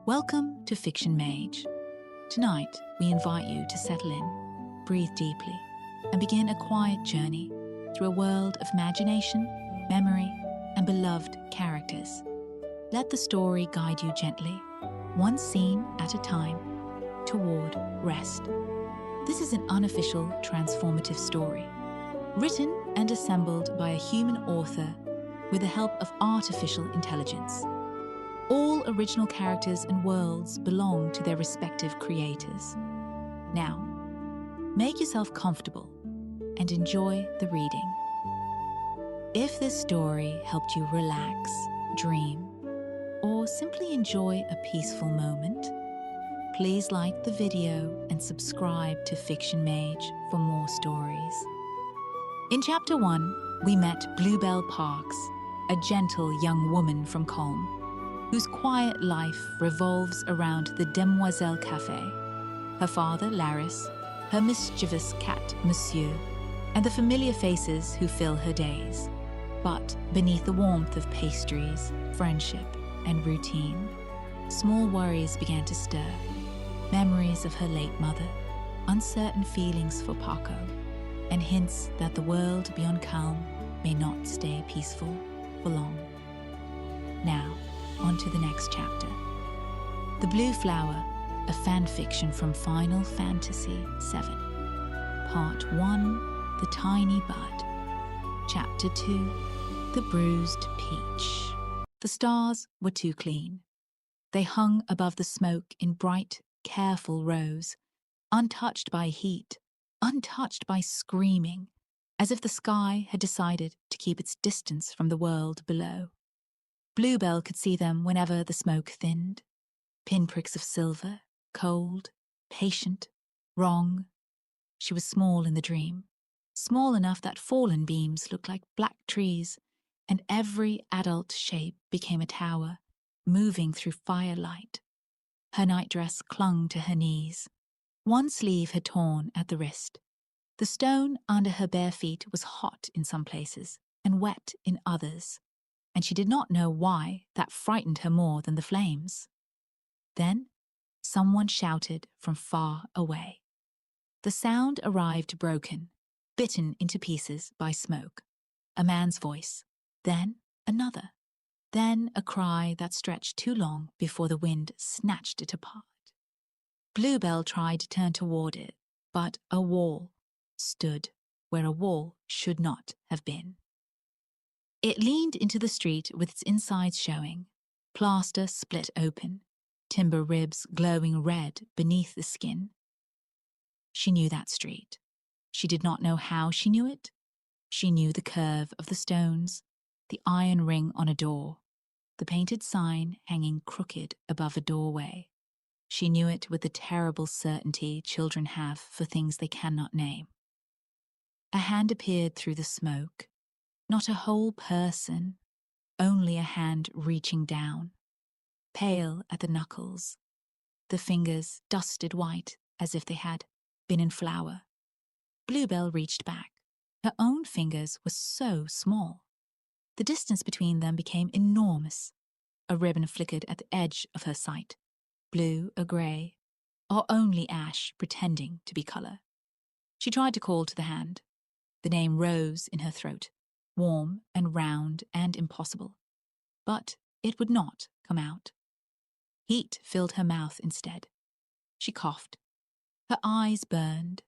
Welcome to Fiction Mage. Tonight, we invite you to settle in, breathe deeply, and begin a quiet journey through a world of imagination, memory, and beloved characters. Let the story guide you gently, one scene at a time, toward rest. This is an unofficial, transformative story, written and assembled by a human author with the help of artificial intelligence. All original characters and worlds belong to their respective creators. Now, make yourself comfortable and enjoy the reading. If this story helped you relax, dream, or simply enjoy a peaceful moment, please like the video and subscribe to Fiction Mage for more stories. In Chapter 1, we met Bluebell Parks, a gentle young woman from Kalm, whose quiet life revolves around the Demoiselle Café, her father, Laris, her mischievous cat, Monsieur, and the familiar faces who fill her days. But beneath the warmth of pastries, friendship, and routine, small worries began to stir. Memories of her late mother, uncertain feelings for Paco, and hints that the world beyond Kalm may not stay peaceful for long. Now, on to the next chapter. The Blue Flower, a fanfiction from Final Fantasy VII. Part 1, The Tiny Bud. Chapter 2, The Bruised Peach. The stars were too clean. They hung above the smoke in bright, careful rows, untouched by heat, untouched by screaming, as if the sky had decided to keep its distance from the world below. Bluebell could see them whenever the smoke thinned. Pinpricks of silver, cold, patient, wrong. She was small in the dream, small enough that fallen beams looked like black trees, and every adult shape became a tower, moving through firelight. Her nightdress clung to her knees. One sleeve had torn at the wrist. The stone under her bare feet was hot in some places and wet in others, and she did not know why that frightened her more than the flames. Then someone shouted from far away. The sound arrived broken, bitten into pieces by smoke. A man's voice, then another, then a cry that stretched too long before the wind snatched it apart. Bluebell tried to turn toward it, but a wall stood where a wall should not have been. It leaned into the street with its insides showing, plaster split open, timber ribs glowing red beneath the skin. She knew that street. She did not know how she knew it. She knew the curve of the stones, the iron ring on a door, the painted sign hanging crooked above a doorway. She knew it with the terrible certainty children have for things they cannot name. A hand appeared through the smoke. Not a whole person, only a hand reaching down, pale at the knuckles, the fingers dusted white as if they had been in flour. Bluebell reached back. Her own fingers were so small. The distance between them became enormous. A ribbon flickered at the edge of her sight, blue or grey, or only ash pretending to be colour. She tried to call to the hand. The name rose in her throat, warm and round and impossible. But it would not come out. Heat filled her mouth instead. She coughed. Her eyes burned.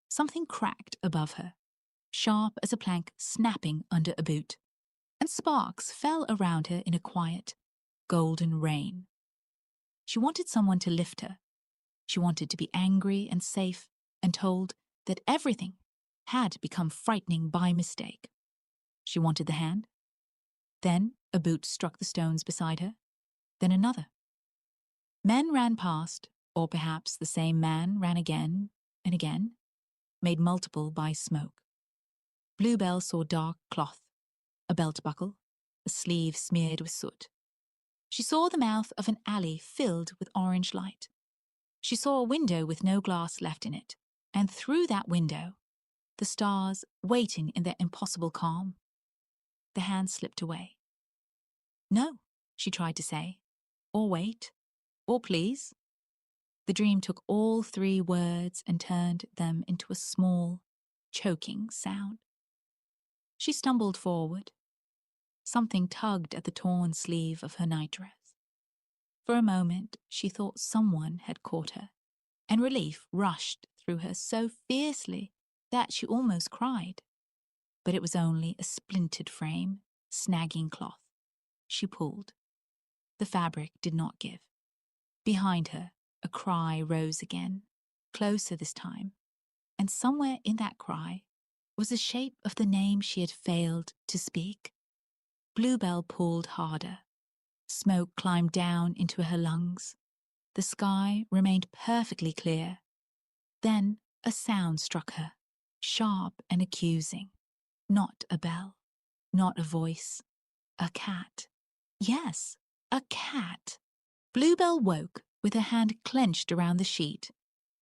Something cracked above her, sharp as a plank snapping under a boot, and sparks fell around her in a quiet, golden rain. She wanted someone to lift her. She wanted to be angry and safe and told that everything had become frightening by mistake. She wanted the hand. Then a boot struck the stones beside her. Then another. Men ran past, or perhaps the same man ran again and again, made multiple by smoke. Bluebell saw dark cloth, a belt buckle, a sleeve smeared with soot. She saw the mouth of an alley filled with orange light. She saw a window with no glass left in it, and through that window, the stars waiting in their impossible calm. The hand slipped away. No, she tried to say, or wait, or please. The dream took all 3 words and turned them into a small, choking sound. She stumbled forward. Something tugged at the torn sleeve of her nightdress. For a moment, she thought someone had caught her, and relief rushed through her so fiercely that she almost cried. But it was only a splintered frame, snagging cloth. She pulled. The fabric did not give. Behind her, a cry rose again, closer this time, and somewhere in that cry was the shape of the name she had failed to speak. Bluebell pulled harder. Smoke climbed down into her lungs. The sky remained perfectly clear. Then a sound struck her, sharp and accusing. Not a bell, not a voice. A cat. Yes, a cat. Bluebell woke with her hand clenched around the sheet,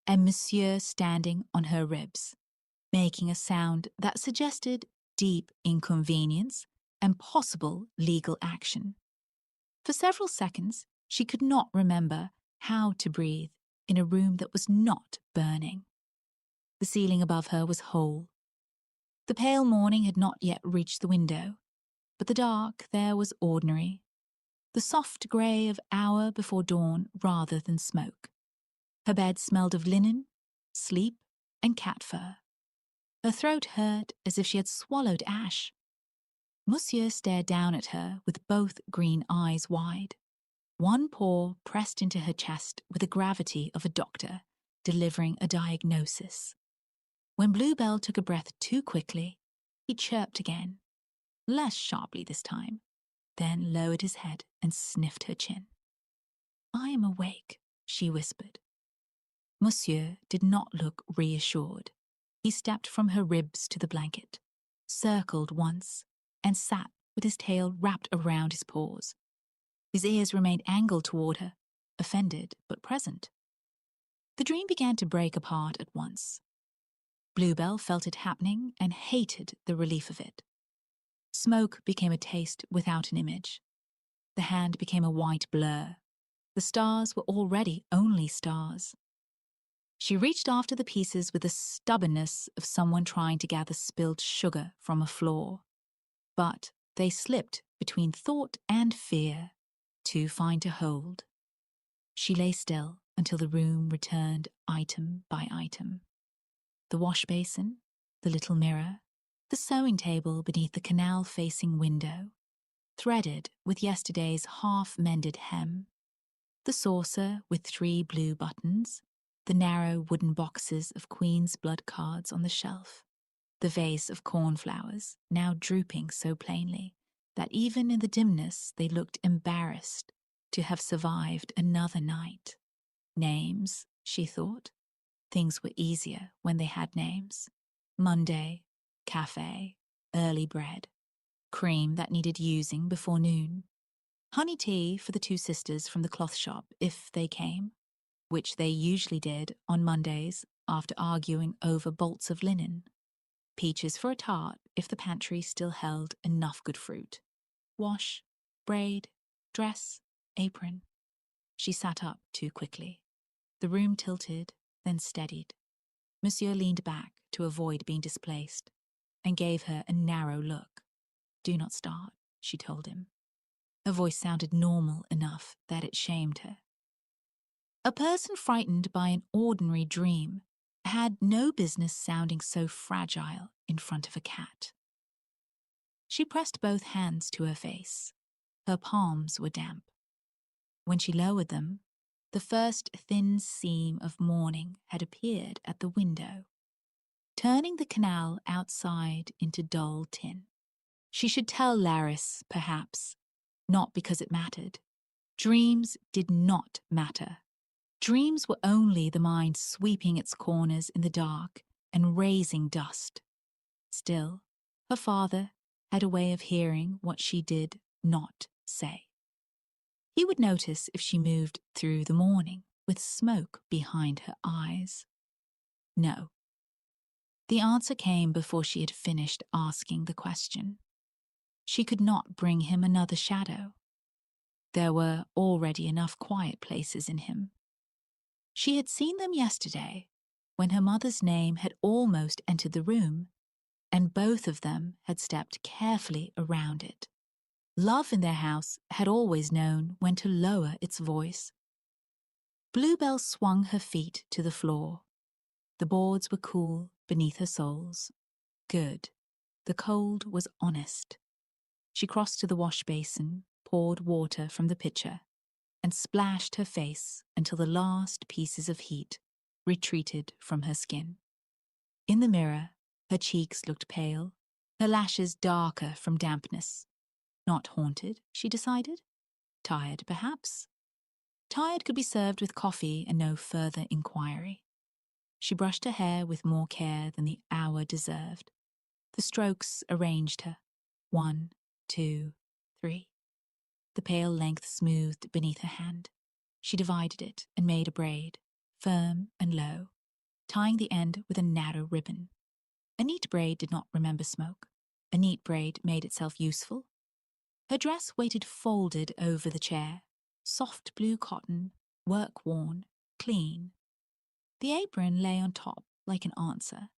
and Monsieur standing on her ribs, making a sound that suggested deep inconvenience and possible legal action. For several seconds, she could not remember how to breathe in a room that was not burning. The ceiling above her was whole. The pale morning had not yet reached the window, but the dark there was ordinary, the soft grey of hour before dawn rather than smoke. Her bed smelled of linen, sleep, and cat fur. Her throat hurt as if she had swallowed ash. Monsieur stared down at her with both green eyes wide. One paw pressed into her chest with the gravity of a doctor delivering a diagnosis. When Bluebell took a breath too quickly, he chirped again, less sharply this time, then lowered his head and sniffed her chin. "I am awake," she whispered. Monsieur did not look reassured. He stepped from her ribs to the blanket, circled once, and sat with his tail wrapped around his paws. His ears remained angled toward her, offended but present. The dream began to break apart at once. Bluebell felt it happening and hated the relief of it. Smoke became a taste without an image. The hand became a white blur. The stars were already only stars. She reached after the pieces with the stubbornness of someone trying to gather spilled sugar from a floor. But they slipped between thought and fear, too fine to hold. She lay still until the room returned item by item. The wash basin, the little mirror, the sewing table beneath the canal-facing window, threaded with yesterday's half-mended hem, the saucer with 3 blue buttons, the narrow wooden boxes of Queen's blood cards on the shelf, the vase of cornflowers now drooping so plainly that even in the dimness they looked embarrassed to have survived another night. Names, she thought. Things were easier when they had names. Monday, cafe, early bread, cream that needed using before noon, honey tea for the 2 sisters from the cloth shop if they came, which they usually did on Mondays after arguing over bolts of linen, peaches for a tart if the pantry still held enough good fruit, wash, braid, dress, apron. She sat up too quickly. The room tilted, then steadied. Monsieur leaned back to avoid being displaced and gave her a narrow look. "Do not start," she told him. Her voice sounded normal enough that it shamed her. A person frightened by an ordinary dream had no business sounding so fragile in front of a cat. She pressed both hands to her face. Her palms were damp. When she lowered them, the first thin seam of morning had appeared at the window, turning the canal outside into dull tin. She should tell Laris, perhaps, not because it mattered. Dreams did not matter. Dreams were only the mind sweeping its corners in the dark and raising dust. Still, her father had a way of hearing what she did not say. He would notice if she moved through the morning with smoke behind her eyes. No. The answer came before she had finished asking the question. She could not bring him another shadow. There were already enough quiet places in him. She had seen them yesterday, when her mother's name had almost entered the room, and both of them had stepped carefully around it. Love in their house had always known when to lower its voice. Bluebell swung her feet to the floor. The boards were cool beneath her soles. Good. The cold was honest. She crossed to the wash basin, poured water from the pitcher, and splashed her face until the last pieces of heat retreated from her skin. In the mirror, her cheeks looked pale, her lashes darker from dampness. Not haunted, she decided. Tired, perhaps. Tired could be served with coffee and no further inquiry. She brushed her hair with more care than the hour deserved. The strokes arranged her. 1, 2, 3. The pale length smoothed beneath her hand. She divided it and made a braid, firm and low, tying the end with a narrow ribbon. A neat braid did not remember smoke. A neat braid made itself useful. Her dress waited folded over the chair, soft blue cotton, work-worn, clean. The apron lay on top like an answer.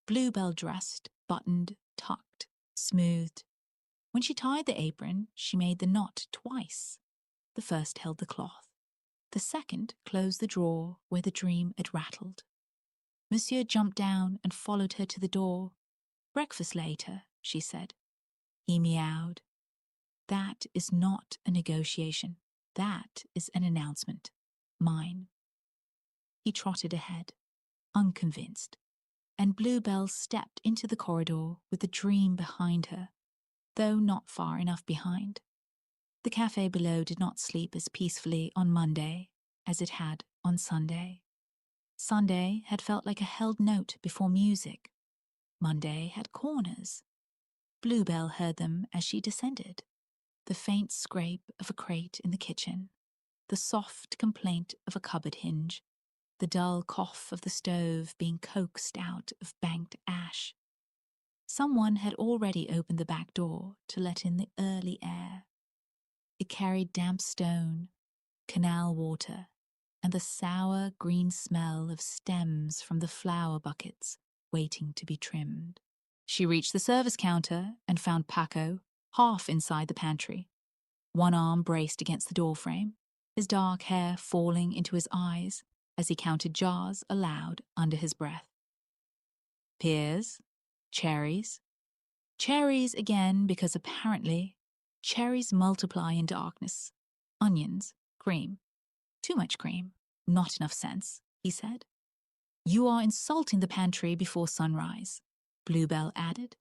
Bluebell dressed, buttoned, tucked, smoothed. When she tied the apron, she made the knot twice. The first held the cloth. The second closed the drawer where the dream had rattled. Monsieur jumped down and followed her to the door. "Breakfast later," she said. He meowed. "That is not a negotiation. That is an announcement. Mine." He trotted ahead, unconvinced, and Bluebell stepped into the corridor with the dream behind her, though not far enough behind. The cafe below did not sleep as peacefully on Monday as it had on Sunday. Sunday had felt like a held note before music. Monday had corners. Bluebell heard them as she descended. The faint scrape of a crate in the kitchen, the soft complaint of a cupboard hinge, the dull cough of the stove being coaxed out of banked ash. Someone had already opened the back door to let in the early air. It carried damp stone, canal water, and the sour green smell of stems from the flower buckets waiting to be trimmed. She reached the service counter and found Paco half inside the pantry, one arm braced against the doorframe, his dark hair falling into his eyes as he counted jars aloud under his breath. Pears, cherries, cherries again because apparently cherries multiply in darkness, onions, cream. Too much cream, not enough sense, he said. You are insulting the pantry before sunrise, Bluebell added.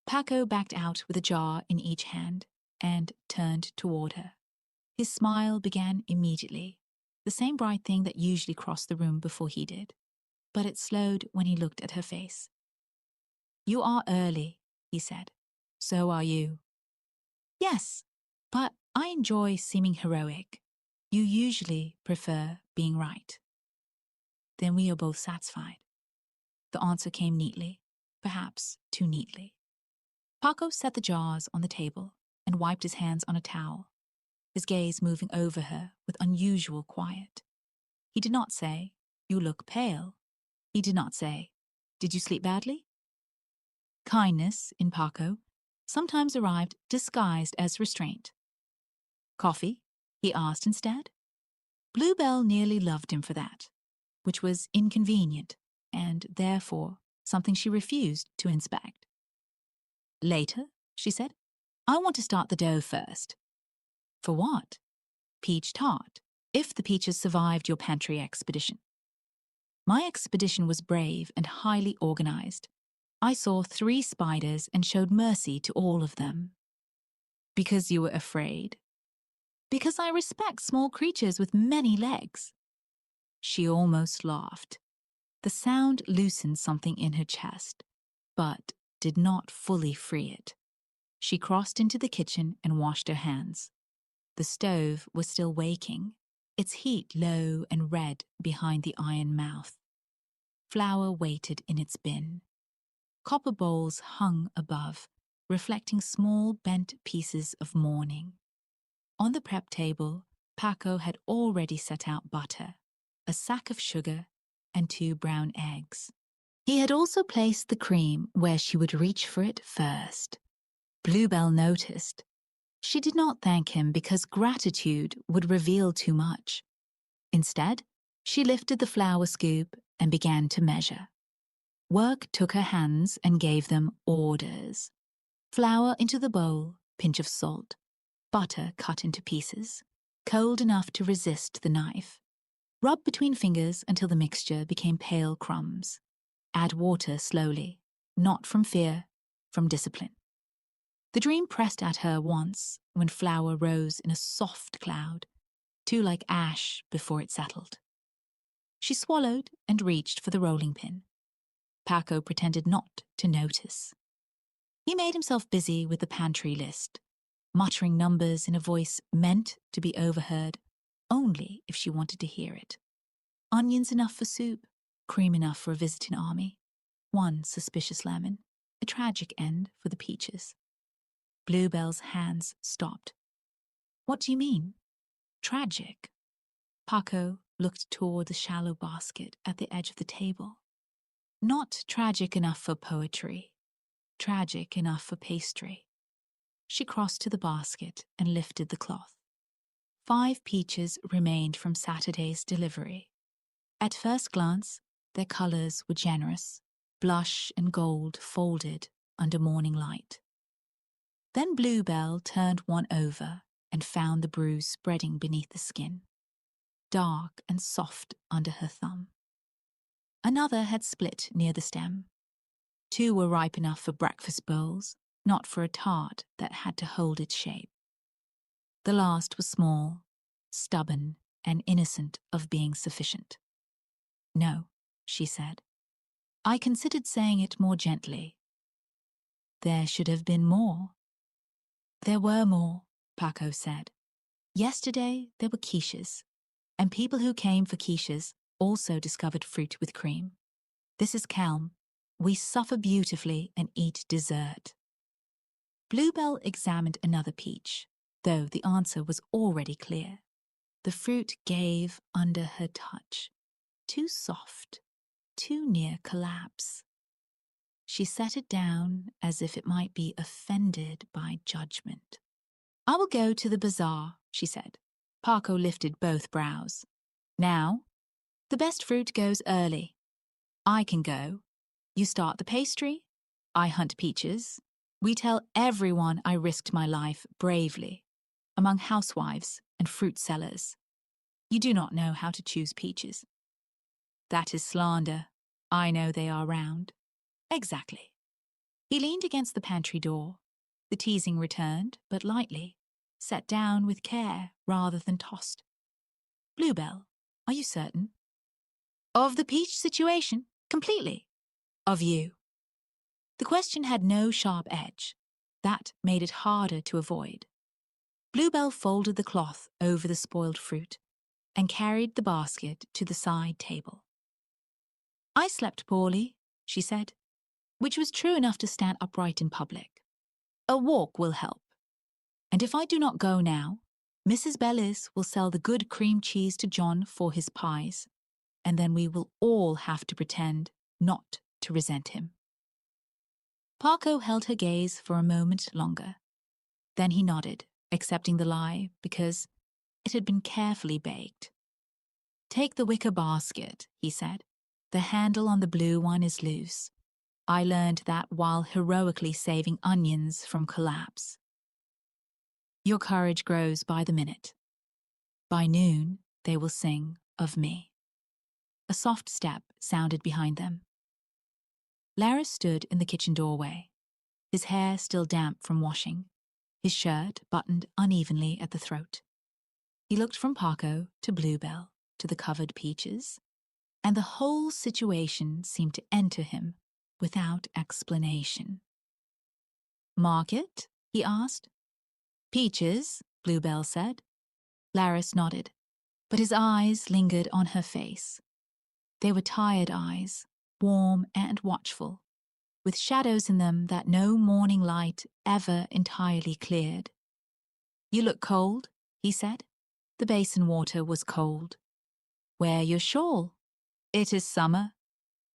Paco backed out with a jar in each hand and turned toward her. His smile began immediately, the same bright thing that usually crossed the room before he did, but it slowed when he looked at her face. You are early, he said. So are you. Yes, but I enjoy seeming heroic. You usually prefer being right. Then we are both satisfied. The answer came neatly, perhaps too neatly. Paco set the jars on the table and wiped his hands on a towel, his gaze moving over her with unusual quiet. He did not say, "You look pale." He did not say, "Did you sleep badly?" Kindness, in Paco, sometimes arrived disguised as restraint. Coffee? He asked instead. Bluebell nearly loved him for that, which was inconvenient and, therefore, something she refused to inspect. Later, she said, I want to start the dough first. For what? Peach tart, if the peaches survived your pantry expedition. My expedition was brave and highly organized. I saw 3 spiders and showed mercy to all of them. Because you were afraid? Because I respect small creatures with many legs. She almost laughed. The sound loosened something in her chest, but did not fully free it. She crossed into the kitchen and washed her hands. The stove was still waking, its heat low and red behind the iron mouth. Flour waited in its bin. Copper bowls hung above, reflecting small bent pieces of mourning. On the prep table, Paco had already set out butter, a sack of sugar, and 2 brown eggs. He had also placed the cream where she would reach for it first. Bluebell noticed. She did not thank him because gratitude would reveal too much. Instead, she lifted the flour scoop and began to measure. Work took her hands and gave them orders. Flour into the bowl, pinch of salt, butter cut into pieces, cold enough to resist the knife. Rub between fingers until the mixture became pale crumbs. Add water slowly, not from fear, from discipline. The dream pressed at her once when flour rose in a soft cloud, too like ash before it settled. She swallowed and reached for the rolling pin. Paco pretended not to notice. He made himself busy with the pantry list, muttering numbers in a voice meant to be overheard only if she wanted to hear it. Onions enough for soup, cream enough for a visiting army, 1 suspicious lemon, a tragic end for the peaches. Bluebell's hands stopped. What do you mean? Tragic? Paco looked toward the shallow basket at the edge of the table. Not tragic enough for poetry, tragic enough for pastry. She crossed to the basket and lifted the cloth. 5 peaches remained from Saturday's delivery. At first glance, their colors were generous, blush and gold folded under morning light. Then Bluebell turned one over and found the bruise spreading beneath the skin, dark and soft under her thumb. Another had split near the stem. 2 were ripe enough for breakfast bowls, not for a tart that had to hold its shape. The last was small, stubborn, and innocent of being sufficient. No, she said. I considered saying it more gently. There should have been more. There were more, Paco said. Yesterday there were quiches, and people who came for quiches also discovered fruit with cream. This is Kalm. We suffer beautifully and eat dessert. Bluebell examined another peach, though the answer was already clear. The fruit gave under her touch. Too soft, too near collapse. She set it down as if it might be offended by judgment. I will go to the bazaar, she said. Paco lifted both brows. Now, the best fruit goes early. I can go. You start the pastry. I hunt peaches. We tell everyone I risked my life bravely, among housewives and fruit sellers. You do not know how to choose peaches. That is slander. I know they are round. Exactly. He leaned against the pantry door. The teasing returned, but lightly, set down with care rather than tossed. Bluebell, are you certain? Of the peach situation? Completely. Of you. The question had no sharp edge. That made it harder to avoid. Bluebell folded the cloth over the spoiled fruit and carried the basket to the side table. I slept poorly, she said, which was true enough to stand upright in public. A walk will help. And if I do not go now, Mrs. Bellis will sell the good cream cheese to John for his pies, and then we will all have to pretend not to resent him. Paco held her gaze for a moment longer. Then he nodded, accepting the lie because it had been carefully baked. Take the wicker basket, he said. The handle on the blue one is loose. I learned that while heroically saving onions from collapse. Your courage grows by the minute. By noon, they will sing of me. A soft step sounded behind them. Lara stood in the kitchen doorway, his hair still damp from washing, his shirt buttoned unevenly at the throat. He looked from Paco to Bluebell to the covered peaches, and the whole situation seemed to enter him without explanation. Market? He asked. Peaches, Bluebell said. Laris nodded, but his eyes lingered on her face. They were tired eyes, warm and watchful, with shadows in them that no morning light ever entirely cleared. "You look cold," he said. The basin water was cold. "Wear your shawl. It is summer.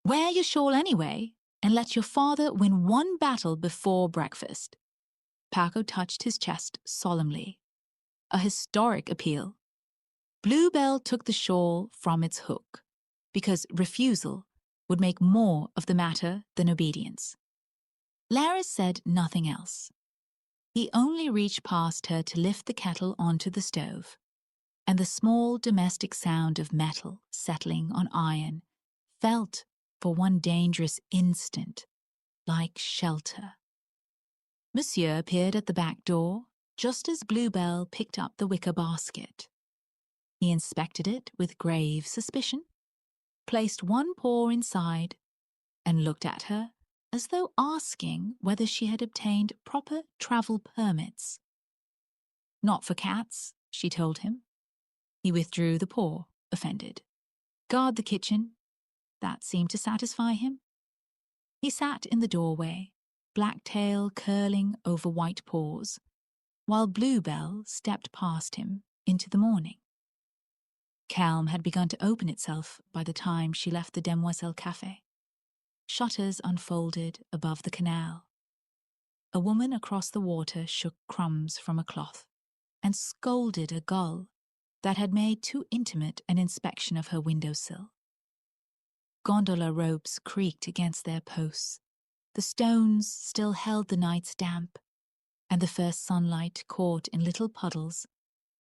Wear your shawl anyway, and let your father win one battle before breakfast." Paco touched his chest solemnly. A historic appeal. Bluebell took the shawl from its hook, because refusal would make more of the matter than obedience. Laris said nothing else. He only reached past her to lift the kettle onto the stove, and the small domestic sound of metal settling on iron felt for one dangerous instant like shelter. Monsieur appeared at the back door just as Bluebell picked up the wicker basket. He inspected it with grave suspicion, placed one paw inside, and looked at her as though asking whether she had obtained proper travel permits. "Not for cats," she told him. He withdrew the paw, offended. "Guard the kitchen." That seemed to satisfy him. He sat in the doorway, black tail curling over white paws, while Bluebell stepped past him into the morning. Kalm had begun to open itself by the time she left the Demoiselle Café. Shutters unfolded above the canal. A woman across the water shook crumbs from a cloth and scolded a gull that had made too intimate an inspection of her windowsill. Gondola ropes creaked against their posts. The stones still held the night's damp, and the first sunlight caught in little puddles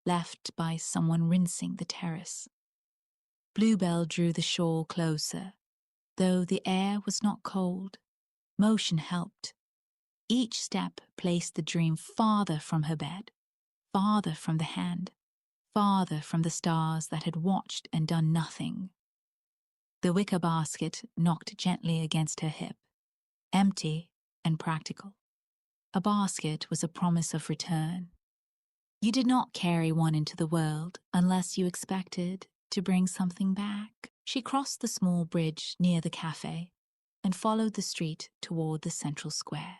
left by someone rinsing the terrace. Bluebell drew the shawl closer. Though the air was not cold, motion helped. Each step placed the dream farther from her bed, farther from the hand, farther from the stars that had watched and done nothing. The wicker basket knocked gently against her hip, empty and practical. A basket was a promise of return. You did not carry one into the world unless you expected to bring something back. She crossed the small bridge near the cafe and followed the street toward the central square.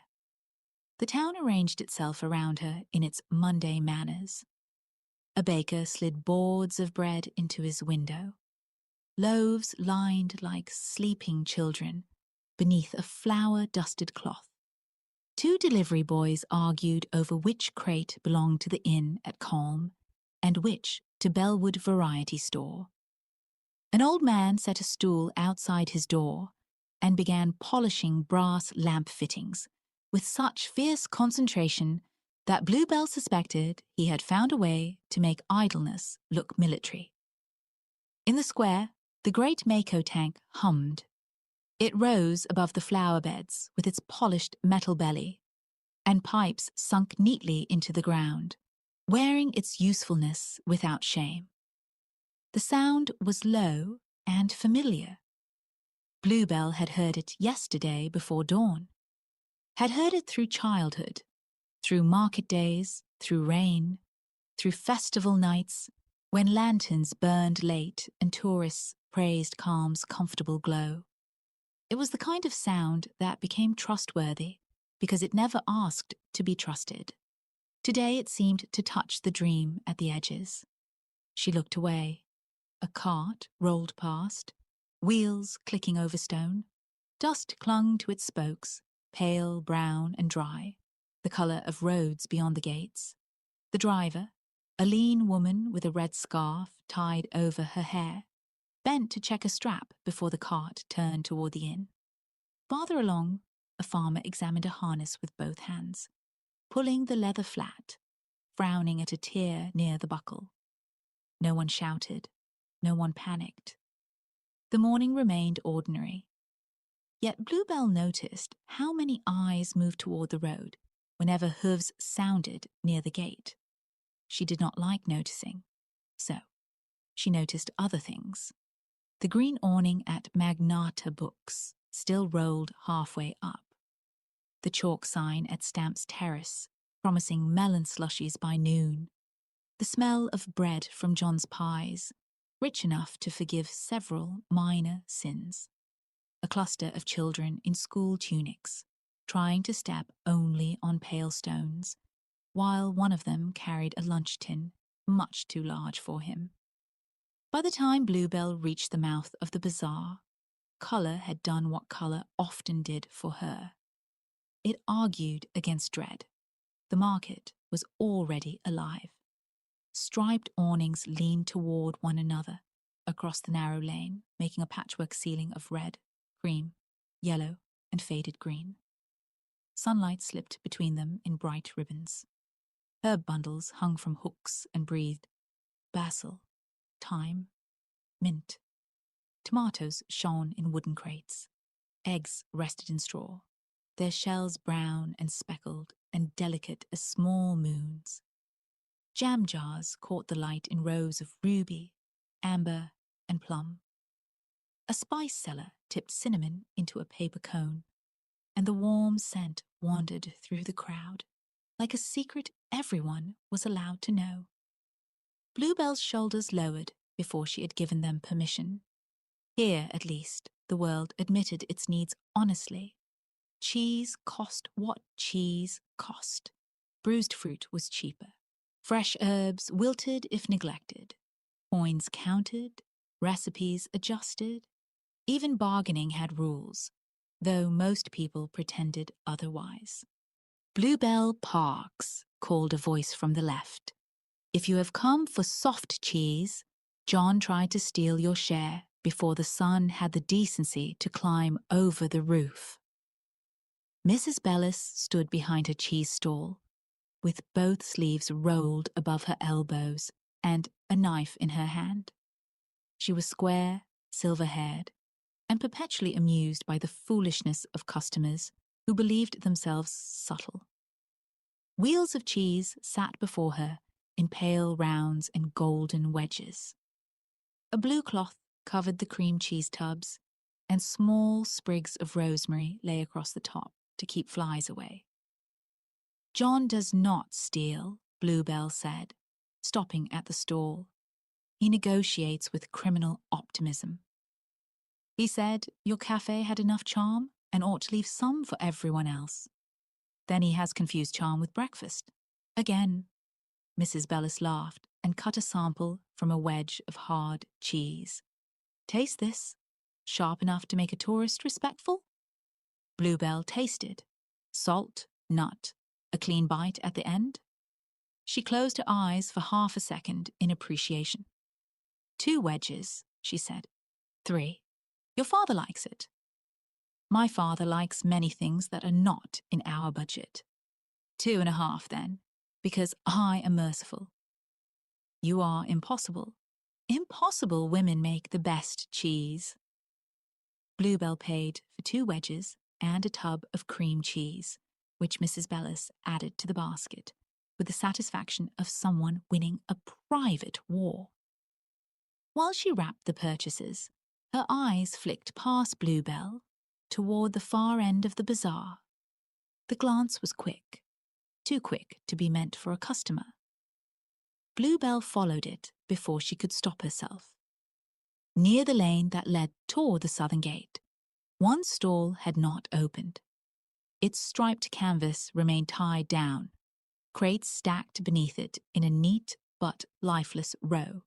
The town arranged itself around her in its Monday manners. A baker slid boards of bread into his window. Loaves lined like sleeping children beneath a flour-dusted cloth. Two delivery boys argued over which crate belonged to the inn at Kalm and which to Bellwood Variety Store. An old man set a stool outside his door and began polishing brass lamp fittings with such fierce concentration that Bluebell suspected he had found a way to make idleness look military. In the square, the great Mako tank hummed. It rose above the flower beds with its polished metal belly, and pipes sunk neatly into the ground, wearing its usefulness without shame. The sound was low and familiar. Bluebell had heard it yesterday before dawn, had heard it through childhood, through market days, through rain, through festival nights, when lanterns burned late and tourists praised Kalm's comfortable glow. It was the kind of sound that became trustworthy because it never asked to be trusted. Today it seemed to touch the dream at the edges. She looked away. A cart rolled past, wheels clicking over stone. Dust clung to its spokes, pale brown and dry, the colour of roads beyond the gates. The driver, a lean woman with a red scarf tied over her hair, bent to check a strap before the cart turned toward the inn. Farther along, a farmer examined a harness with both hands, pulling the leather flat, frowning at a tear near the buckle. No one shouted. No one panicked. The morning remained ordinary. Yet Bluebell noticed how many eyes moved toward the road whenever hooves sounded near the gate. She did not like noticing, so she noticed other things. The green awning at Magnata Books still rolled halfway up. The chalk sign at Stamp's Terrace, promising melon slushies by noon. The smell of bread from John's Pies, rich enough to forgive several minor sins. a cluster of children in school tunics, trying to step only on pale stones, while one of them carried a lunch tin much too large for him. By the time Bluebell reached the mouth of the bazaar, colour had done what colour often did for her. It argued against dread. The market was already alive. Striped awnings leaned toward one another across the narrow lane, making a patchwork ceiling of red, cream, yellow, and faded green. Sunlight slipped between them in bright ribbons. Herb bundles hung from hooks and breathed basil, thyme, mint. Tomatoes shone in wooden crates. Eggs rested in straw, their shells brown and speckled and delicate as small moons. Jam jars caught the light in rows of ruby, amber, and plum. A spice cellar tipped cinnamon into a paper cone, and the warm scent wandered through the crowd like a secret everyone was allowed to know. Bluebell's shoulders lowered before she had given them permission. Here, at least, the world admitted its needs honestly. Cheese cost what cheese cost. Bruised fruit was cheaper. Fresh herbs wilted if neglected. Coins counted, recipes adjusted. Even bargaining had rules, though most people pretended otherwise. "Bluebell Parks," called a voice from the left. "If you have come for soft cheese, John tried to steal your share before the sun had the decency to climb over the roof." Mrs. Bellis stood behind her cheese stall, with both sleeves rolled above her elbows and a knife in her hand. She was square, silver-haired, and perpetually amused by the foolishness of customers who believed themselves subtle. Wheels of cheese sat before her in pale rounds and golden wedges. A blue cloth covered the cream cheese tubs, and small sprigs of rosemary lay across the top to keep flies away. "John does not steal," Bluebell said, stopping at the stall. "He negotiates with criminal optimism. He said your cafe had enough charm and ought to leave some for everyone else. Then he has confused charm with breakfast. Again." Mrs. Bellis laughed and cut a sample from a wedge of hard cheese. "Taste this. Sharp enough to make a tourist respectful?" Bluebell tasted. Salt, nut, a clean bite at the end. She closed her eyes for half a second in appreciation. "2 wedges," she said. "3. Your father likes it." "My father likes many things that are not in our budget." 2.5 then, because I am merciful." "You are impossible. Impossible women make the best cheese." Bluebell paid for 2 wedges and a tub of cream cheese, which Mrs. Bellis added to the basket, with the satisfaction of someone winning a private war. While she wrapped the purchases, her eyes flicked past Bluebell toward the far end of the bazaar. The glance was quick, too quick to be meant for a customer. Bluebell followed it before she could stop herself. Near the lane that led toward the southern gate, one stall had not opened. Its striped canvas remained tied down, crates stacked beneath it in a neat but lifeless row.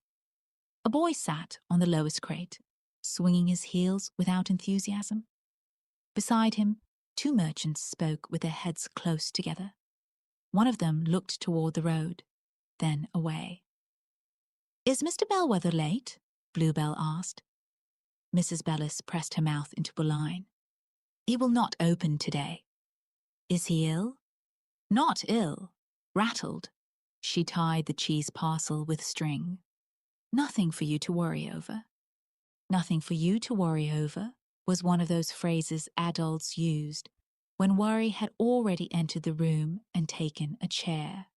A boy sat on the lowest crate, swinging his heels without enthusiasm. Beside him, 2 merchants spoke with their heads close together. One of them looked toward the road, then away. "Is Mr. Bellwether late?" Bluebell asked. Mrs. Bellis pressed her mouth into a line. "He will not open today." "Is he ill?" "Not ill. Rattled." She tied the cheese parcel with string. "Nothing for you to worry over." "Nothing for you to worry over" was one of those phrases adults used when worry had already entered the room and taken a chair.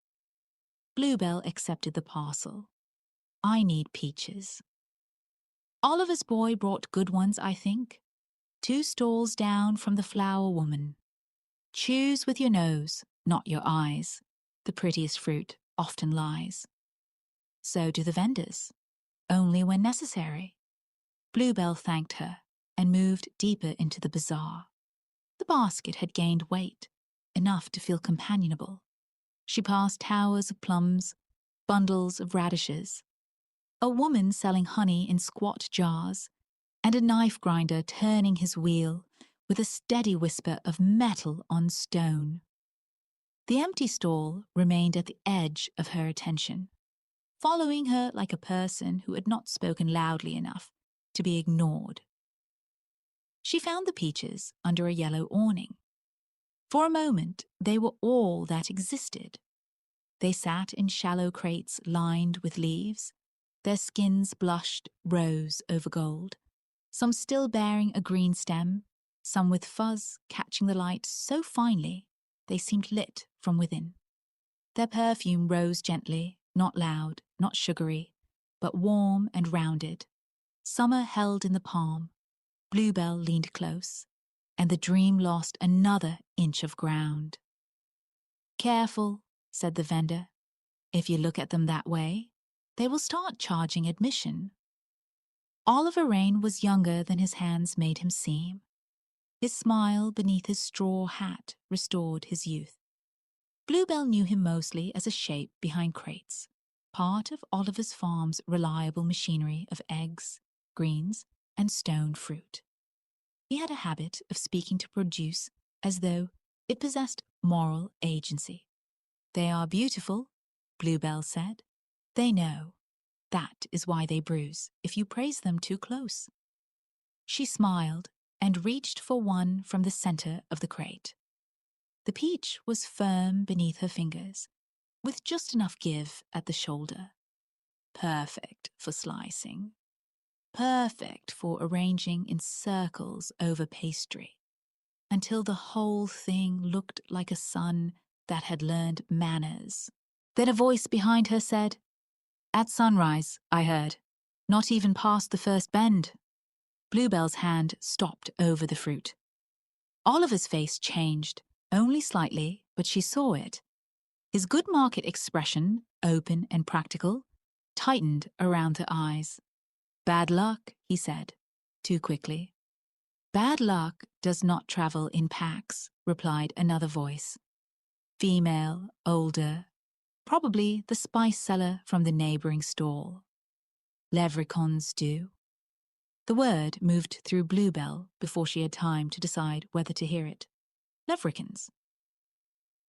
Bluebell accepted the parcel. "I need peaches." "Oliver's boy brought good ones, I think. 2 stalls down from the flower woman. Choose with your nose, not your eyes. The prettiest fruit often lies." "So do the vendors. Only when necessary." Bluebell thanked her, and moved deeper into the bazaar. The basket had gained weight, enough to feel companionable. She passed towers of plums, bundles of radishes, a woman selling honey in squat jars, and a knife grinder turning his wheel with a steady whisper of metal on stone. The empty stall remained at the edge of her attention, following her like a person who had not spoken loudly enough to be ignored. She found the peaches under a yellow awning. For a moment, they were all that existed. They sat in shallow crates lined with leaves, their skins blushed rose over gold, some still bearing a green stem, some with fuzz catching the light so finely they seemed lit from within. Their perfume rose gently, not loud, not sugary, but warm and rounded. Summer held in the palm, Bluebell leaned close, and the dream lost another inch of ground. "Careful," said the vendor. "If you look at them that way, they will start charging admission." Oliver Rain was younger than his hands made him seem. His smile beneath his straw hat restored his youth. Bluebell knew him mostly as a shape behind crates, part of Oliver's farm's reliable machinery of eggs, greens, and stone fruit. He had a habit of speaking to produce as though it possessed moral agency. "They are beautiful," Bluebell said. "They know. That is why they bruise if you praise them too close." She smiled and reached for one from the center of the crate. The peach was firm beneath her fingers, with just enough give at the shoulder. Perfect for slicing. Perfect for arranging in circles over pastry, until the whole thing looked like a son that had learned manners. Then a voice behind her said, "At sunrise, I heard. Not even past the first bend." Bluebell's hand stopped over the fruit. Oliver's face changed, only slightly, but she saw it. His good market expression, open and practical, tightened around her eyes. "Bad luck," he said, too quickly. "Bad luck does not travel in packs," replied another voice. Female, older, probably the spice seller from the neighboring stall. "Leprechauns do." The word moved through Bluebell before she had time to decide whether to hear it. Leprechauns.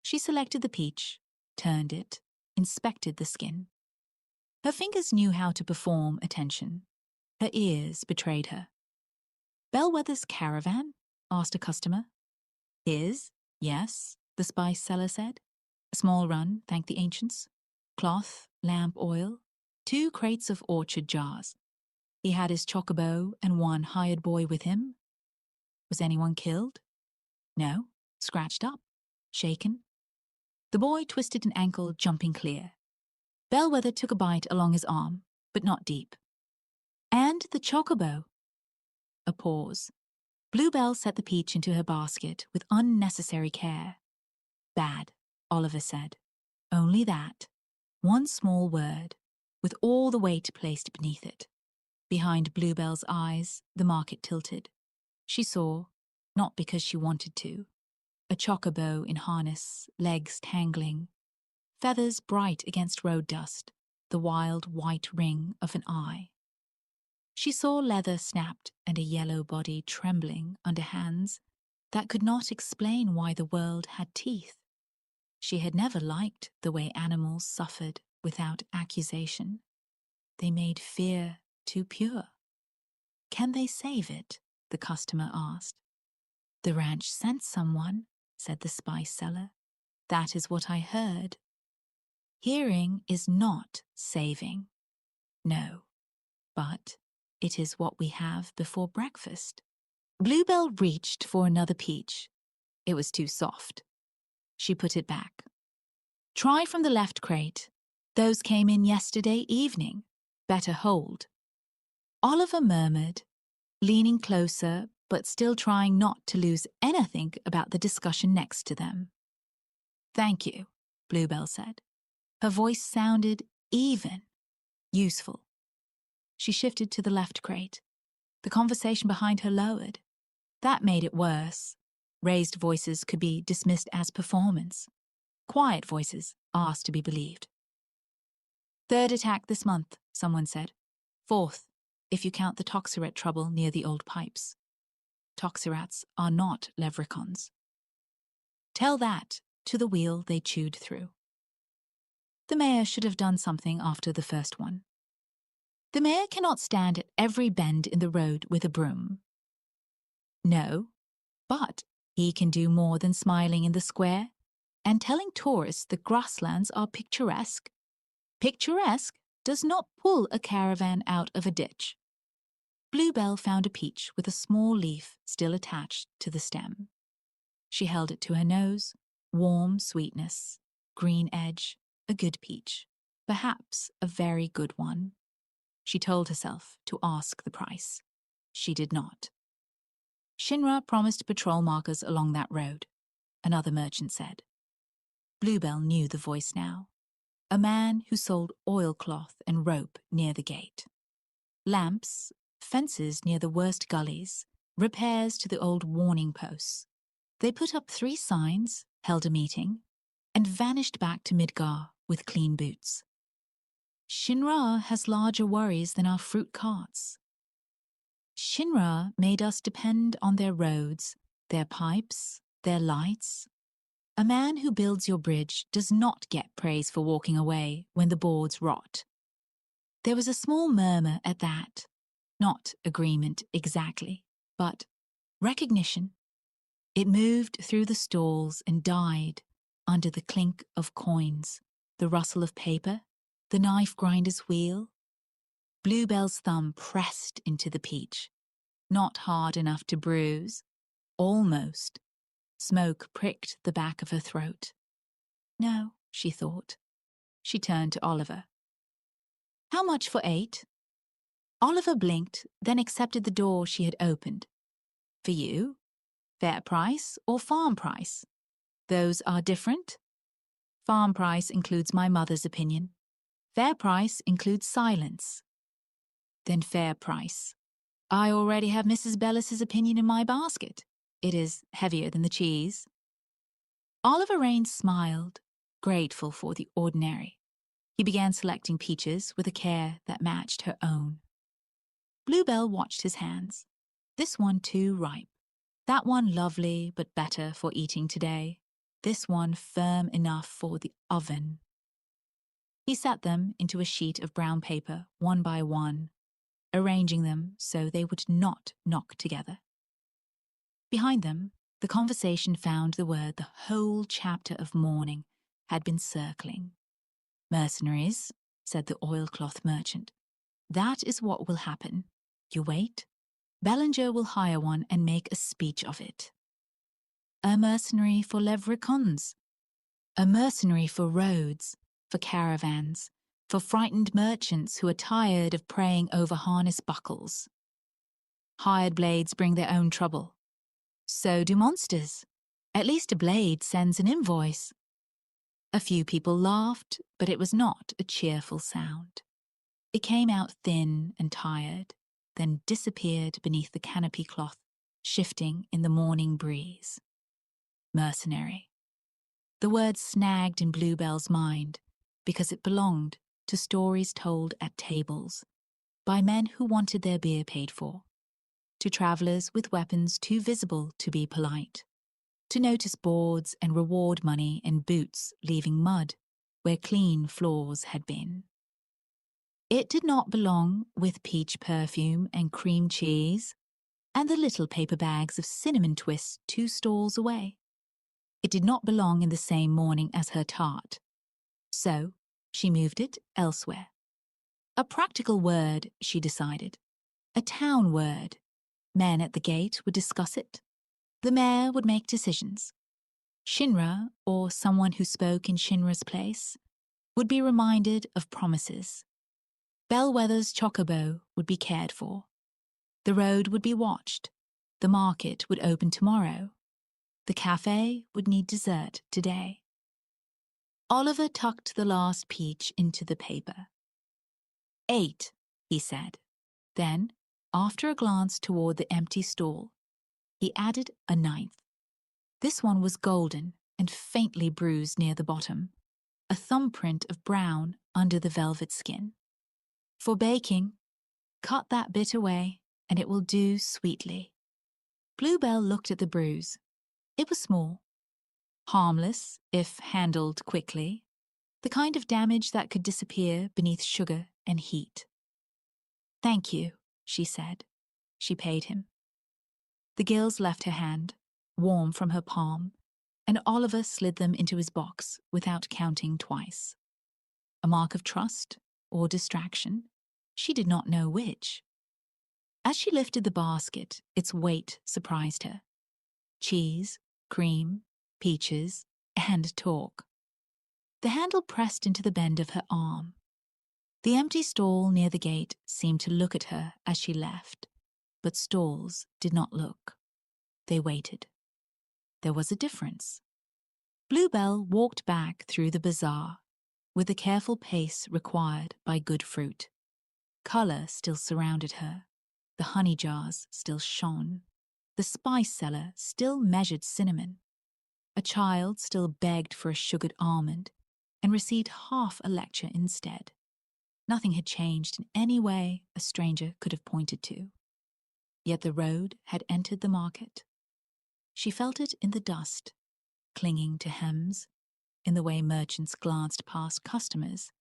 She selected the peach, turned it, inspected the skin. Her fingers knew how to perform attention. Her ears betrayed her. "Bellwether's caravan?" asked a customer. "His, yes," the spice seller said. "A small run, thank the ancients. Cloth, lamp oil, 2 crates of orchard jars. He had his chocobo and 1 hired boy with him." "Was anyone killed?" "No, scratched up, shaken." The boy twisted an ankle, jumping clear. Bellwether took a bite along his arm, but not deep. "And the chocobo." A pause. Bluebell set the peach into her basket with unnecessary care. "Bad," Oliver said. Only that. One small word, with all the weight placed beneath it. Behind Bluebell's eyes, the market tilted. She saw, not because she wanted to, a chocobo in harness, legs tangling, feathers bright against road dust, the wild white ring of an eye. She saw leather snapped and a yellow body trembling under hands that could not explain why the world had teeth. She had never liked the way animals suffered without accusation. They made fear too pure. "Can they save it?" the customer asked. "The ranch sent someone," said the spice seller. "That is what I heard." Hearing is not saving. No, but it is what we have before breakfast. Bluebell reached for another peach. It was too soft. She put it back. "Try from the left crate. Those came in yesterday evening. Better hold." Oliver murmured, leaning closer but still trying not to lose anything about the discussion next to them. "Thank you," Bluebell said. Her voice sounded even, useful. She shifted to the left crate. The conversation behind her lowered. That made it worse. Raised voices could be dismissed as performance. Quiet voices asked to be believed. "Third attack this month," someone said. "Fourth, if you count the toxerat trouble near the old pipes. Toxerats are not leprechauns." Tell that to the wheel they chewed through. The mayor should have done something after the first one. The mayor cannot stand at every bend in the road with a broom. No, but he can do more than smiling in the square and telling tourists the grasslands are picturesque. Picturesque does not pull a caravan out of a ditch. Bluebell found a peach with a small leaf still attached to the stem. She held it to her nose. Warm sweetness, green edge, a good peach, perhaps a very good one. She told herself to ask the price. She did not. Shinra promised patrol markers along that road, another merchant said. Bluebell knew the voice now. A man who sold oilcloth and rope near the gate. Lamps, fences near the worst gullies, repairs to the old warning posts. They put up 3 signs, held a meeting, and vanished back to Midgar with clean boots. Shinra has larger worries than our fruit carts. Shinra made us depend on their roads, their pipes, their lights. A man who builds your bridge does not get praise for walking away when the boards rot. There was a small murmur at that. Not agreement exactly, but recognition. It moved through the stalls and died under the clink of coins, the rustle of paper, the knife grinder's wheel. Bluebell's thumb pressed into the peach. Not hard enough to bruise. Almost. Smoke pricked the back of her throat. No, she thought. She turned to Oliver. "How much for 8? Oliver blinked, then accepted the door she had opened. "For you? Fair price or farm price? Those are different. Farm price includes my mother's opinion. Fair price includes silence." "Then fair price. I already have Mrs. Bellis's opinion in my basket. It is heavier than the cheese." Oliver Raines smiled, grateful for the ordinary. He began selecting peaches with a care that matched her own. Bluebell watched his hands. This one too ripe. That one lovely but better for eating today. This one firm enough for the oven. He set them into a sheet of brown paper, one by one, arranging them so they would not knock together. Behind them, the conversation found the word the whole chapter of mourning had been circling. "Mercenaries," said the oilcloth merchant. "That is what will happen. You wait. Bellinger will hire one and make a speech of it. A mercenary for leprechauns. A mercenary for roads, for caravans, for frightened merchants who are tired of praying over harness buckles. Hired blades bring their own trouble. So do monsters. At least a blade sends an invoice." A few people laughed, but it was not a cheerful sound. It came out thin and tired, then disappeared beneath the canopy cloth, shifting in the morning breeze. Mercenary. The word snagged in Bluebell's mind because it belonged to stories told at tables by men who wanted their beer paid for, to travellers with weapons too visible to be polite, to notice boards and reward money and boots leaving mud where clean floors had been. It did not belong with peach perfume and cream cheese and the little paper bags of cinnamon twists 2 stalls away. It did not belong in the same morning as her tart. So she moved it elsewhere. A practical word, she decided. A town word. Men at the gate would discuss it. The mayor would make decisions. Shinra, or someone who spoke in Shinra's place, would be reminded of promises. Bellwether's chocobo would be cared for. The road would be watched. The market would open tomorrow. The cafe would need dessert today. Oliver tucked the last peach into the paper. 8, he said. Then, after a glance toward the empty stall, he added a ninth. This one was golden and faintly bruised near the bottom, a thumbprint of brown under the velvet skin. For baking, cut that bit away and it will do sweetly. Bluebell looked at the bruise. It was small, harmless if handled quickly, the kind of damage that could disappear beneath sugar and heat. "Thank you," she said. She paid him. The gills left her hand, warm from her palm, and Oliver slid them into his box without counting twice. A mark of trust or distraction, she did not know which. As she lifted the basket, its weight surprised her. Cheese, cream, peaches, and talk. The handle pressed into the bend of her arm. The empty stall near the gate seemed to look at her as she left, but stalls did not look. They waited. There was a difference. Bluebell walked back through the bazaar with the careful pace required by good fruit. Color still surrounded her. The honey jars still shone. The spice cellar still measured cinnamon. A child still begged for a sugared almond and received half a lecture instead. Nothing had changed in any way a stranger could have pointed to. Yet the road had entered the market. She felt it in the dust, clinging to hems, in the way merchants glanced past customers,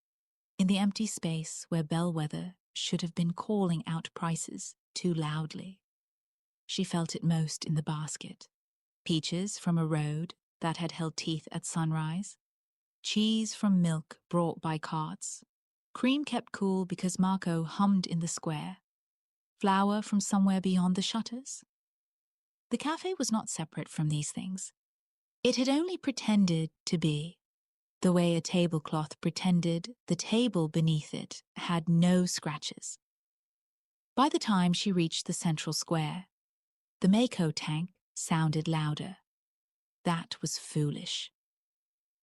in the empty space where bellwether should have been calling out prices too loudly. She felt it most in the basket. Peaches from a road that had held teeth at sunrise, cheese from milk brought by carts, cream kept cool because Marco hummed in the square, flour from somewhere beyond the shutters. The cafe was not separate from these things. It had only pretended to be, the way a tablecloth pretended the table beneath it had no scratches. By the time she reached the central square, the Mako tank sounded louder. That was foolish.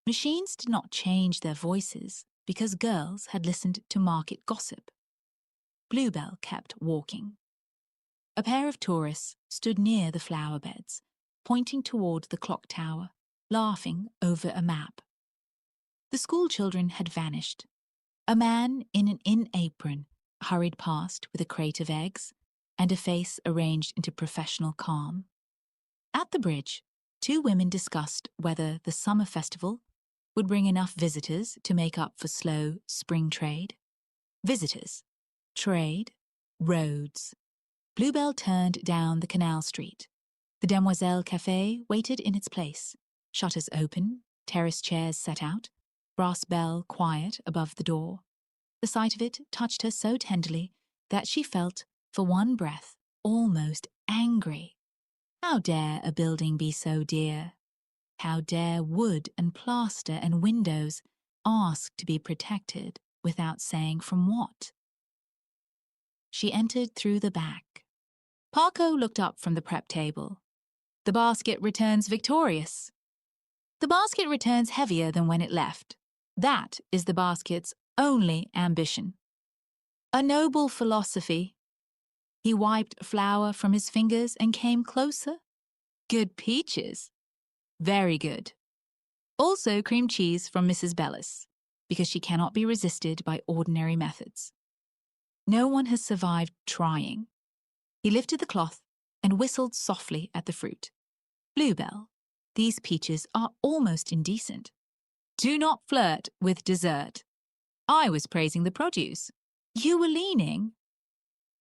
Machines did not change their voices because girls had listened to market gossip. Bluebell kept walking. A pair of tourists stood near the flower beds, pointing toward the clock tower, laughing over a map. The school children had vanished. A man in an inn apron hurried past with a crate of eggs and a face arranged into professional calm. At the bridge, two women discussed whether the summer festival would bring enough visitors to make up for slow spring trade. Visitors, trade, roads. Bluebell turned down the canal street. The Demoiselle Café waited in its place, shutters open, terrace chairs set out, brass bell quiet above the door. The sight of it touched her so tenderly that she felt, for one breath, almost angry. How dare a building be so dear? How dare wood and plaster and windows ask to be protected without saying from what? She entered through the back. Parco looked up from the prep table. The basket returns victorious. The basket returns heavier than when it left. That is the basket's only ambition. A noble philosophy. He wiped flour from his fingers and came closer. Good peaches. Very good. Also cream cheese from Mrs. Bellis, because she cannot be resisted by ordinary methods. No one has survived trying. He lifted the cloth and whistled softly at the fruit. Bluebell, these peaches are almost indecent. Do not flirt with dessert. I was praising the produce. You were leaning.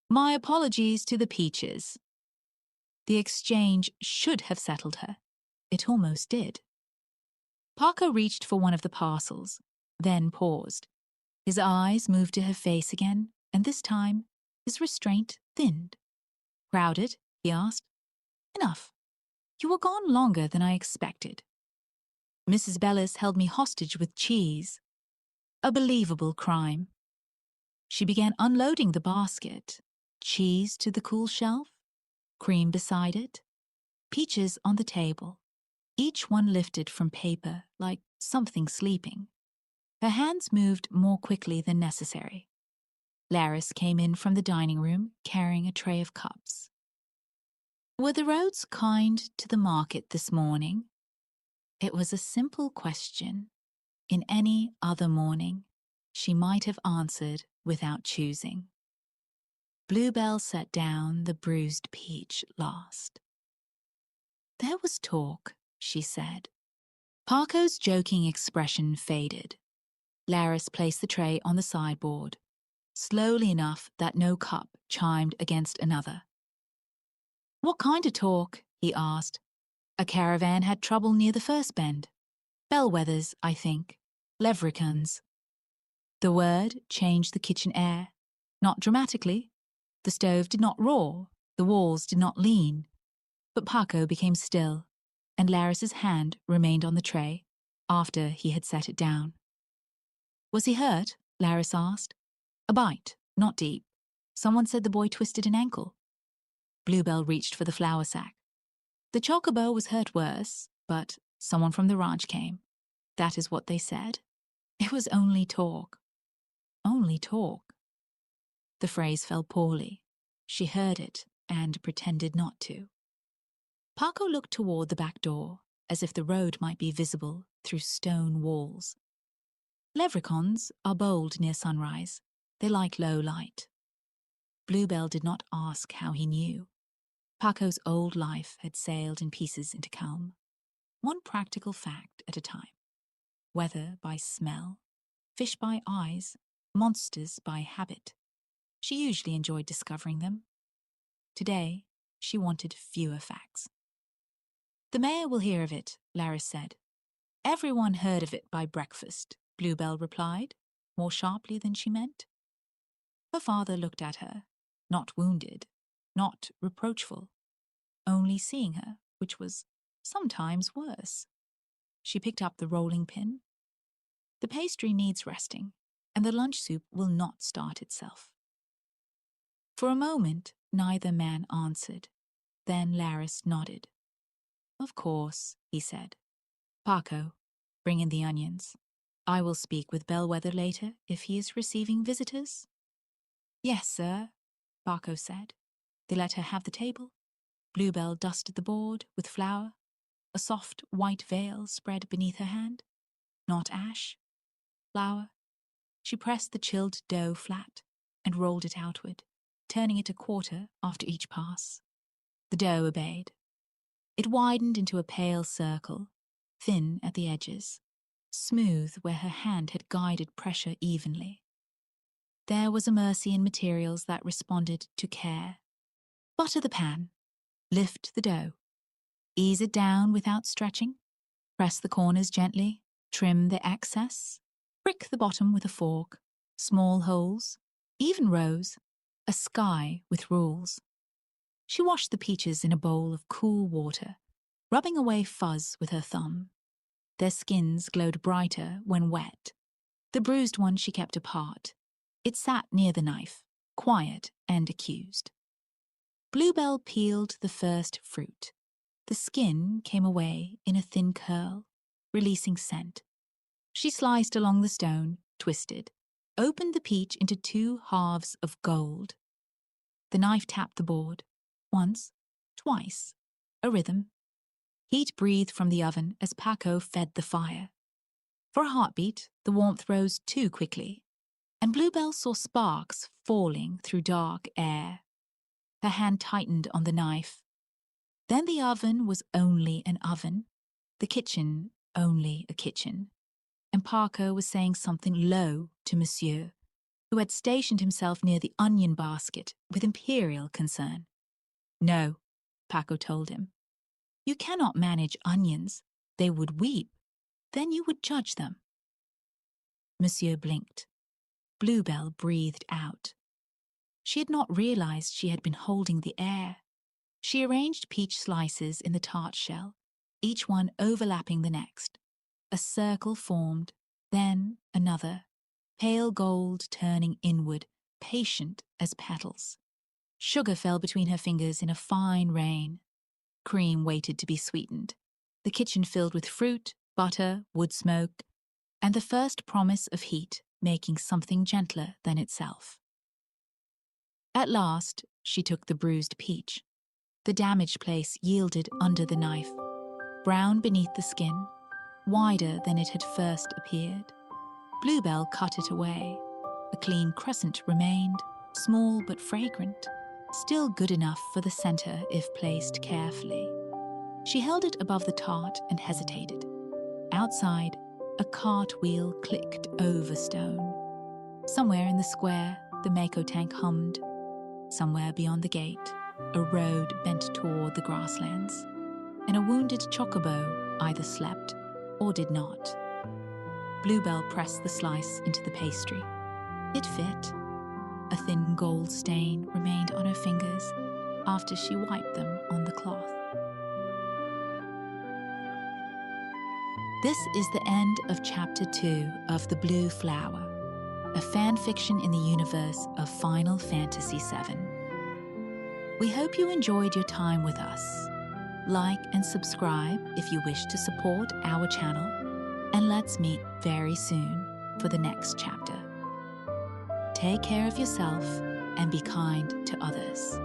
My apologies to the peaches. The exchange should have settled her. It almost did. Parker reached for one of the parcels, then paused. His eyes moved to her face again, and this time his restraint thinned. Crowded? He asked. Enough. You were gone longer than I expected. Mrs. Bellis held me hostage with cheese. A believable crime. She began unloading the basket. Cheese to the cool shelf, cream beside it, peaches on the table, each one lifted from paper like something sleeping. Her hands moved more quickly than necessary. Laris came in from the dining room carrying a tray of cups. Were the roads kind to the market this morning? It was a simple question. In any other morning, she might have answered without choosing. Bluebell set down the bruised peach last. There was talk, she said. Parko's joking expression faded. Laris placed the tray on the sideboard, slowly enough that no cup chimed against another. What kind of talk? He asked. A caravan had trouble near the first bend. Bellwethers, I think. Levricans. The word changed the kitchen air. Not dramatically. The stove did not roar. The walls did not lean. But Parko became still, and Laris's hand remained on the tray after he had set it down. Was he hurt? Laris asked. A bite, not deep. Someone said the boy twisted an ankle. Bluebell reached for the flour sack. The chocobo was hurt worse, but someone from the ranch came. That is what they said. It was only talk. Only talk. The phrase fell poorly. She heard it and pretended not to. Parko looked toward the back door, as if the road might be visible through stone walls. Levricans are bold near sunrise. They like low light. Bluebell did not ask how he knew. Parko's old life had sailed in pieces into Kalm, one practical fact at a time. Weather by smell, fish by eyes, monsters by habit. She usually enjoyed discovering them. Today, she wanted fewer facts. The mayor will hear of it, Laris said. Everyone heard of it by breakfast, Bluebell replied, more sharply than she meant. Her father looked at her, not wounded, not reproachful, only seeing her, which was sometimes worse. She picked up the rolling pin. The pastry needs resting, and the lunch soup will not start itself. For a moment, neither man answered. Then Laris nodded. Of course, he said. Parko, bring in the onions. I will speak with Bellwether later if he is receiving visitors. Yes, sir, Parko said. They let her have the table. Bluebell dusted the board with flour. A soft white veil spread beneath her hand. Not ash. Flour. She pressed the chilled dough flat and rolled it outward, turning it a quarter after each pass. The dough obeyed. It widened into a pale circle, thin at the edges, smooth where her hand had guided pressure evenly. There was a mercy in materials that responded to care. Butter the pan. Lift the dough. Ease it down without stretching. Press the corners gently. Trim the excess. Prick the bottom with a fork. Small holes. Even rows. A sky with rules. She washed the peaches in a bowl of cool water, rubbing away fuzz with her thumb. Their skins glowed brighter when wet. The bruised one she kept apart. It sat near the knife, quiet and accused. Bluebell peeled the first fruit. The skin came away in a thin curl, releasing scent. She sliced along the stone, twisted, opened the peach into two halves of gold. The knife tapped the board. Once, twice, a rhythm. Heat breathed from the oven as Parko fed the fire. For a heartbeat, the warmth rose too quickly, and Bluebell saw sparks falling through dark air. Her hand tightened on the knife. Then the oven was only an oven, the kitchen only a kitchen, and Parko was saying something low to Monsieur, who had stationed himself near the onion basket with imperial concern. No, Parko told him. You cannot manage onions. They would weep. Then you would judge them. Monsieur blinked. Bluebell breathed out. She had not realized she had been holding the air. She arranged peach slices in the tart shell, each one overlapping the next. A circle formed, then another, pale gold turning inward, patient as petals. Sugar fell between her fingers in a fine rain. Cream waited to be sweetened. The kitchen filled with fruit, butter, wood smoke, and the first promise of heat making something gentler than itself. At last, she took the bruised peach. The damaged place yielded under the knife, brown beneath the skin, wider than it had first appeared. Bluebell cut it away. A clean crescent remained, small but fragrant, still good enough for the center if placed carefully. She held it above the tart and hesitated. Outside, a cartwheel clicked over stone. Somewhere in the square, the Mako tank hummed. Somewhere beyond the gate, a road bent toward the grasslands, and a wounded chocobo either slept or did not. Bluebell pressed the slice into the pastry. It fit. A thin gold stain remained on her fingers after she wiped them on the cloth. This is the end of Chapter 2 of The Blue Flower, a fan fiction in the universe of Final Fantasy VII. We hope you enjoyed your time with us. Like and subscribe if you wish to support our channel, and let's meet very soon for the next chapter. Take care of yourself and be kind to others.